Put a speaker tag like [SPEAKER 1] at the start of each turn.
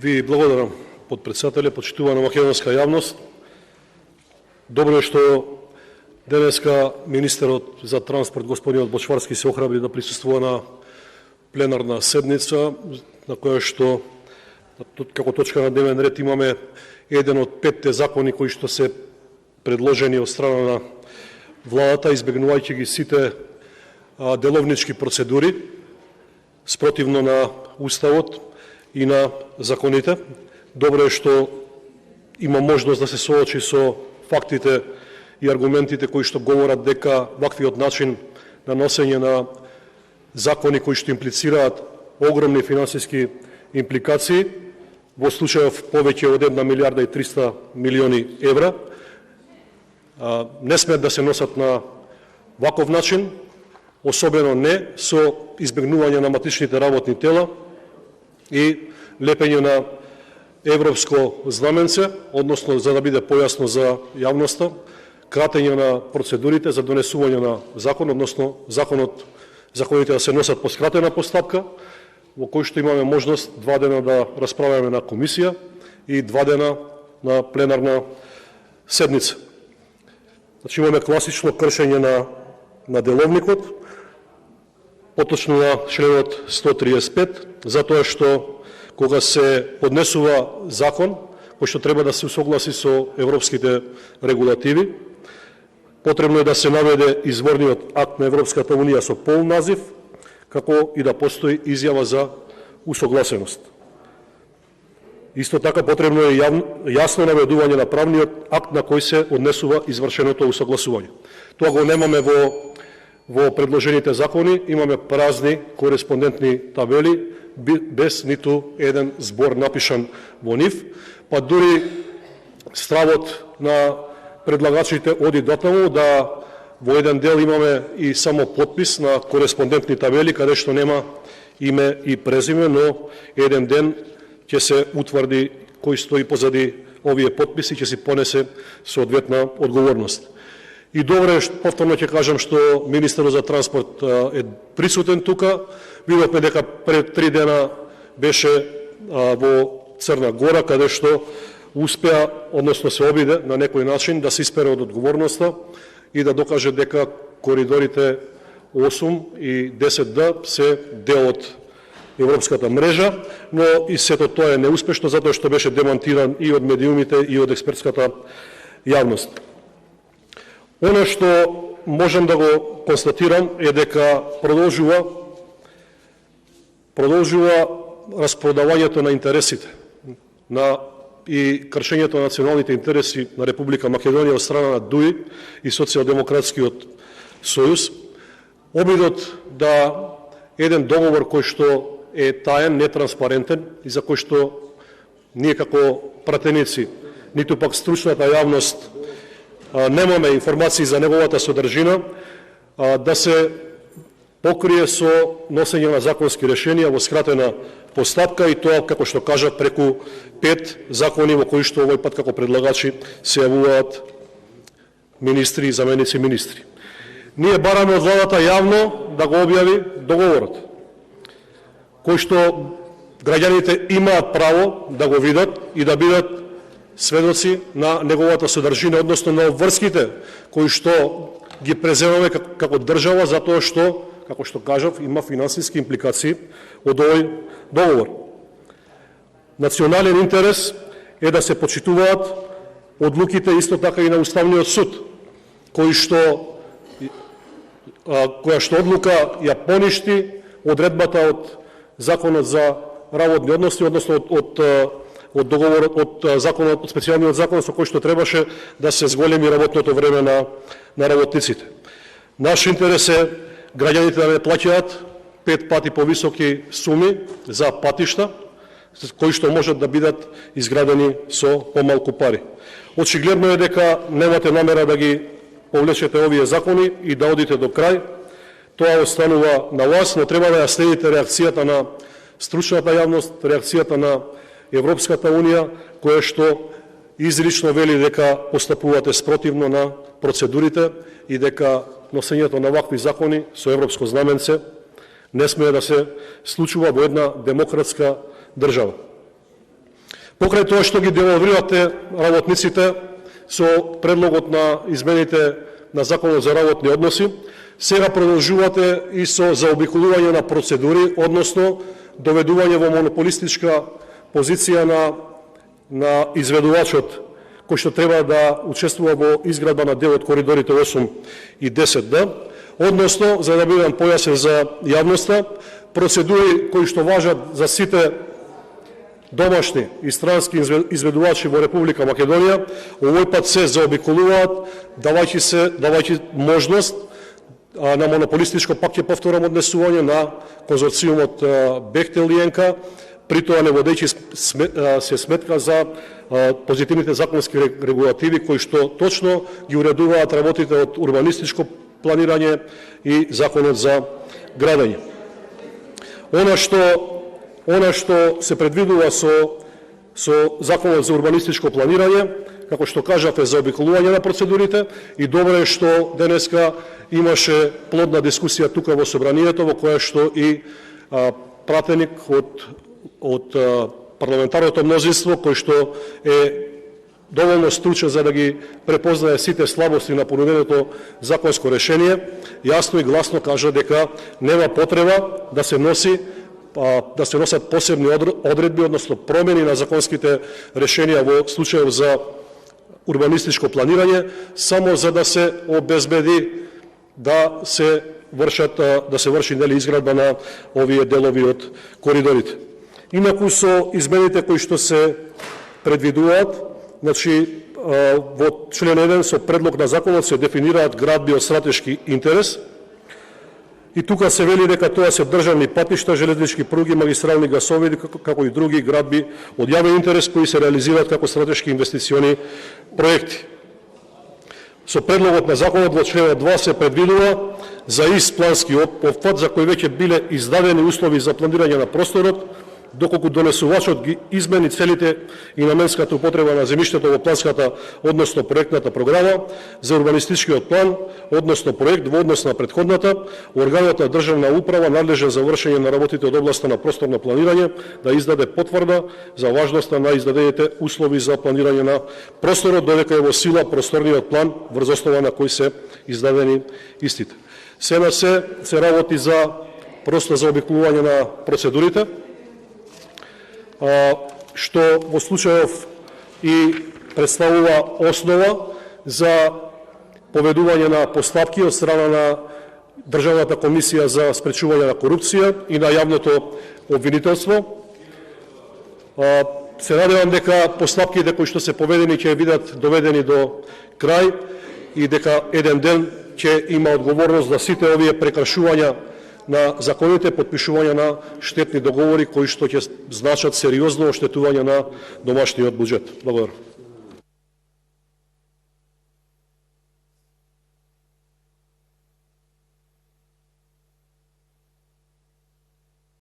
[SPEAKER 1] Ви благодарам, подпредседателе, почитувана македонска јавност. Добро е што денеска министерот за транспорт господинот Бочварски се охрабри да присуствува на пленарна седница, на која што како точка на дневен ред имаме еден од 5 закони кои што се предложени од страна на владата, избегнувајќи ги сите деловнички процедури, спротивно на Уставот и на законите. Добро е што има можност да се соочи со фактите и аргументите кои што говорат дека ваквиот начин на носење на закони кои што имплицираат огромни финансиски импликации, во случајов повеќе од 1 милиарда и 300 милиони евра, не смеат да се носат на ваков начин, особено не со избегнување на матичните работни тела и лепење на европско знаменце, односно за да биде појасно за јавноста, кратење на процедурите за донесување на закон, односно законите да се носат по скратена постапка, во кој што имаме можност 2 дена да расправаме на комисија и 2 дена на пленарна седница. Значи имаме класично кршење на деловникот, поточно на членот 135, затоа што кога се поднесува закон кој што треба да се усогласи со европските регулативи, потребно е да се наведе изворниот акт на Европската унија со полн назив, како и да постои изјава за усогласеност. Исто така потребно е јасно наведување на правниот акт на кој се однесува извршеното усогласување. Тоа го немаме во предложените закони, имаме празни кореспондентни табели, без ниту еден збор напишан во нив, па дури стравот на предлагачите оди дотаму да во еден дел имаме и само подпис на кореспондентни табели, каде што нема име и презиме, но еден ден ќе се утврди кој стои позади овие подписи, ќе си понесе соодветна одговорност. И добро е, повторно ќе кажам, што министерот за транспорт е присутен тука. Видовме дека пред 3 дена беше во Црна Гора, каде што успеа, односно се обиде на некој начин да се испере од одговорноста и да докаже дека коридорите 8 и 10D се дел од европската мрежа, но и сето тоа е неуспешно, затоа што беше демонтиран и од медиумите и од експертската јавност. Оно што можам да го констатирам е дека продолжува распродавањето на интересите и кршењето на националните интереси на Република Македонија од страна на ДУИ и Социјалдемократскиот сојуз. Обидот да еден договор кој што е таен, нетранспарентен и за кој што ние како пратеници, ниту пак стручната јавност немаме информации за неговата содржина, да се покрие со носење на законски решенија во скратена постапка и тоа, како што кажа, преку 5 закони во кои што овој пат како предлагачи се јавуваат министри и заменици министри. Ние бараме од владата јавно да го објави договорот, кој што граѓаните имаат право да го видат и да бидат сведоци на неговата содржина, односно на обврските кои што ги преземаме како држава, затоа што, како што кажав, има финансиски импликации од овој договор. Национален интерес е да се почитуваат одлуките исто така и на Уставниот суд, која што одлука ја поништи одредбата од Законот за работни односи, односно од договорот, од законот, од специјалниот закон со кој што требаше да се зголеми работното време на работниците. Наш интерес е граѓаните да не плаќаат 5 пати повисоки суми за патишта, кои што можат да бидат изградени со помалку пари. Очигледно е дека немате намера да ги повлечете овие закони и да одите до крај. Тоа останува на вас, но треба да ја следите реакцијата на стручната јавност, реакцијата на Европската унија, која што изрично вели дека постапувате спротивно на процедурите и дека носењето на вакви закони со европско знаменце не смее да се случува во една демократска држава. Покрај тоа што ги девалвирате работниците со предлогот на измените на Законот за работни односи, сега продолжувате и со заобиколување на процедури, односно доведување во монополистичка позиција на изведувачот кој што треба да учествува во изградба на дел од коридорите 8 и 10Д, односно, за да бидам појасен за јавноста, процедури кои што важат за сите домашни и странски изведувачи во Република Македонија, овој пат се заобиколуваат, давајќи можност на монополистичко, пак ќе повторам, однесување на конзорциумот Бехтел и ЕНКА, при тоа не водејќи се сметка за позитивните законски регулативи кои што точно ги уредуваат работите од урбанистичко планирање и законот за градење. Она што се предвидува со законот за урбанистичко планирање, како што кажав, е заобиколување на процедурите и добро е што денеска имаше плодна дискусија тука во собранието, во која што и пратеник од парламентарното мнозинство, кој што е доволно стручен за да ги препознае сите слабости на понуденото законско решение, јасно и гласно кажа дека нема потреба да се носат посебни одредби, односно промени на законските решенија во случајов за урбанистичко планирање, само за да се обезбеди да се врши изградба на овие делови од коридорите. Инаку со измените кои што се предвидуваат, значи во член 1 со предлог на законот се дефинираат градби од стратешки интерес и тука се вели дека тоа се државни патишта, железнички пруги, магистрални гасоводи, како и други градби од јавен интерес кои се реализираат како стратешки инвестициони проекти. Со предлогот на законот во член 2 се предвидува за ист плански опфат за кој веќе биле издадени услови за планирање на просторот, доколку донесувачот ги измени целите и наменската употреба на земјиштето во планската, односно проектната програма за урбанистичкиот план, односно проект во однос на претходната, органот на државна управа надлежен за вршење на работите од областа на просторно планирање да издаде потврда за важноста на издадените услови за планирање на просторот, додека е во сила просторниот план врз основа на кој се издадени истите. Се работи за просто заобиколување на процедурите, што во случајов и представува основа за поведување на постапки од страна на Државната комисија за спречување на корупција и на јавното обвинителство. Се надевам дека постапките кои што се поведени ќе бидат доведени до крај и дека еден ден ќе има одговорност за сите овие прекршувања на законите, подпишување на штетни договори кои што ќе значат сериозно оштетување на домашниот буџет. Благодарам.